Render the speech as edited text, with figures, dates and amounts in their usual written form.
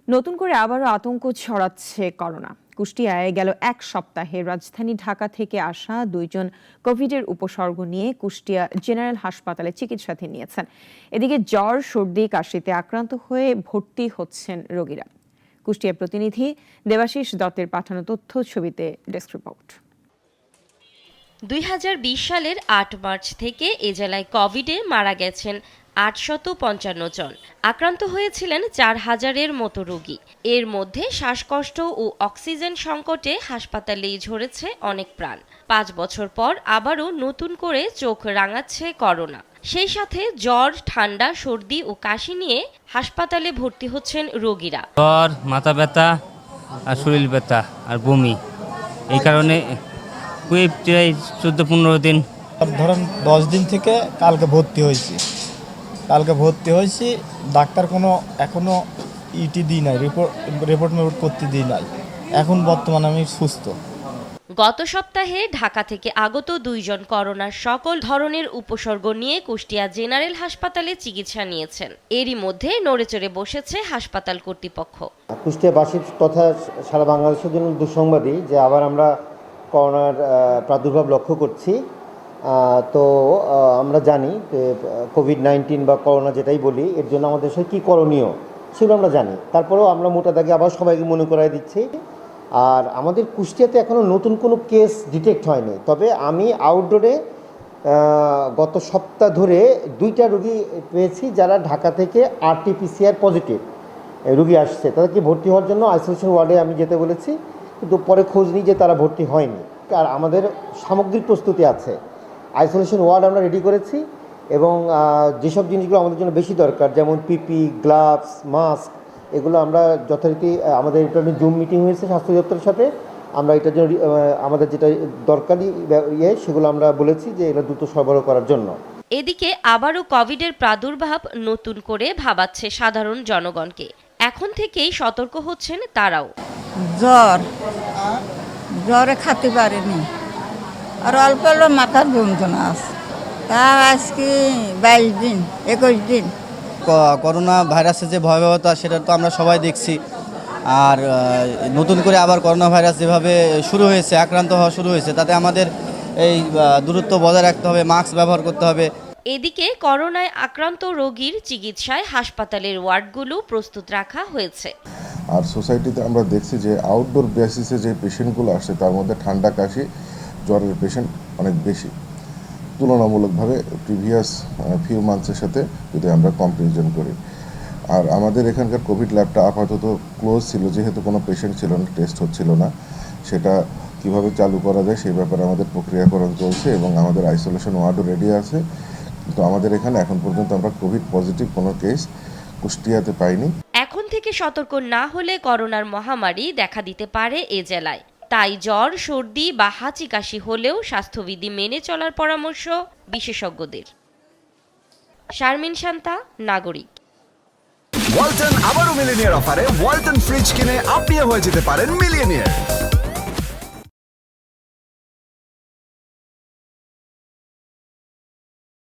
নতুন করে আবারও আতঙ্ক ছড়াচ্ছে করোনা। কুষ্টিয়ায় গেল এক সপ্তাহে রাজধানী ঢাকা থেকে আসা 2 জন কোভিডের উপসর্গ নিয়ে কুষ্টিয়া জেনারেল হাসপাতালে চিকিৎসাধীন নিয়েছেন। এদিকে জ্বর, সর্দি, কাশিতে আক্রান্ত হয়ে ভর্তি হচ্ছেন রোগীরা। কুষ্টিয়া প্রতিনিধি দেবাশিস দত্তের পাঠানো তথ্য, ছবিতে ডেস্ক রিপোর্ট। 2020 সালের 8 মার্চ থেকে এ জেলায় কোভিডে মারা গেছেন 855 জন। আক্রান্ত হয়েছিলেন 4000-এর মতো রোগী। এর মধ্যে শ্বাসকষ্ট ও অক্সিজেন সংকটে হাসপাতালেই ঝরেছে অনেক প্রাণ। 5 বছর পর আবারও নতুন করে চোখ রাঙাচ্ছে করোনা। সেই সাথে জ্বর, ঠান্ডা, সর্দি ও কাশি নিয়ে হাসপাতালে ভর্তি হচ্ছেন রোগীরা। জ্বর, মাথা ব্যথা আর শরীর ব্যথা আর বমি, এই কারণে প্রায় 14-15 দিন, ধরেন 10 দিন থেকে কালকে ভর্তি হয়েছি। ডাক্তার এখনো ইটি দিই নাই, রিপোর্ট করতে দিই নাই। এখন বর্তমানে আমি সুস্থ। গত সপ্তাহে ঢাকা থেকে আগত 2 জন করোনার সকল ধরনের উপসর্গ নিয়ে কুষ্টিয়া জেনারেল হাসপাতালে চিকিৎসা নিয়েছেন। এরই মধ্যে নড়েচড়ে বসেছে হাসপাতাল কর্তৃপক্ষ। কুষ্টিয়াবাসীর তথা সারা বাংলাদেশের জন্য দুঃসংবাদী যে আবার আমরা করোনার প্রাদুর্ভাব লক্ষ্য করছি। তো আমরা জানি যে কোভিড-19 বা করোনা যেটাই বলি, এর জন্য আমাদের দেশে কী করণীয় সেগুলো আমরা জানি। তারপরেও আমরা মোটা দাগে আবার সবাইকে মনে করাই দিচ্ছি। আর আমাদের কুষ্টিয়াতে এখনও নতুন কোনো কেস ডিটেক্ট হয়নি, তবে আমি আউটডোরে গত সপ্তাহ ধরে 2টা রোগী পেয়েছি যারা ঢাকা থেকে RT-PCR পজিটিভ রোগী আসছে। তাদেরকে ভর্তি হওয়ার জন্য আইসোলেশন ওয়ার্ডে আমি যেতে বলেছি, কিন্তু পরে খোঁজ নিই যে তারা ভর্তি হয়নি। আর আমাদের সামগ্রিক প্রস্তুতি আছে, আইসোলেশন ওয়ার্ড আমরা রেডি করেছি এবং যেসব জিনিসগুলো আমাদের জন্য বেশি দরকার, যেমন পিপি, গ্লাভস, মাস্ক, এগুলো আমরা যথারীতি আমাদের এটা জুম মিটিং হয়েছে স্বাস্থ্য দপ্তরের সাথে। আমরা এটার জন্য আমাদের যেটা দরকারি সেগুলো আমরা বলেছি যে এগুলো দ্রুত সরবরাহ করার জন্য। এদিকে আবারও কোভিডের প্রাদুর্ভাব নতুন করে ভাবাচ্ছে সাধারণ জনগণকে। এখন থেকেই সতর্ক হচ্ছেন তারাও। জ্বরে খেতে পারেনি, আর অল্প অল্প মাথার যন্ত্রণা আছে। তা আজকে 22 দিন 21 দিন। করোনা ভাইরাসের যে ভয়াবহতা সেটা তো আমরা সবাই দেখছি। আর নতুন করে আবার করোনা ভাইরাস যেভাবে শুরু হয়েছে, আক্রান্ত হওয়া শুরু হয়েছে, তাতে আমাদের এই দূরত্ব বজায় রাখতে হবে, মাস্ক ব্যবহার করতে হবে। এদিকে করোনায় আক্রান্ত রোগীর চিকিৎসায় হাসপাতালের ওয়ার্ডগুলো প্রস্তুত রাখা হয়েছে। আর সোসাইটিতে আমরা দেখছি যে আউটডোর বেসিসে যে পেশেন্টগুলো আসছে তার মধ্যে ঠান্ডা, কাশি, জ্বরের পেশেন্ট অনেক বেশি তুলনামূলকভাবে প্রিভিয়াস ফিউ মান্থসের সাথে যদি আমরা কম্পারিজন করি। আর আমাদের এখানকার কোভিড ল্যাবটা আপাতত ক্লোজ ছিল, যেহেতু কোনো পেশেন্ট ছিল না, টেস্ট হচ্ছিল না। সেটা কিভাবে চালু করা যায় সেই ব্যাপারে আমাদের প্রক্রিয়াকরণ চলছে এবং আমাদের আইসোলেশন ওয়ার্ডও রেডি আছে। কিন্তু আমাদের এখানে এখন পর্যন্ত আমরা কোভিড পজিটিভ কোনো কেস কুষ্টিয়াতে পাইনি। এখন থেকে সতর্ক না হলে করোনার মহামারী দেখা দিতে পারে এ জেলায়। তাই জ্বর, সর্দি বা হাঁচি কাশি হলেও স্বাস্থ্যবিধি মেনে চলার পরামর্শ বিশেষজ্ঞদের। শারমিন শান্তা, নাগরিক। ওয়ালটন আবারও মিলিনিয়ার অফারে ওয়ালটন ফ্রিজ কিনে আপনিও হয়ে যেতে পারেন মিলিয়নিয়ার।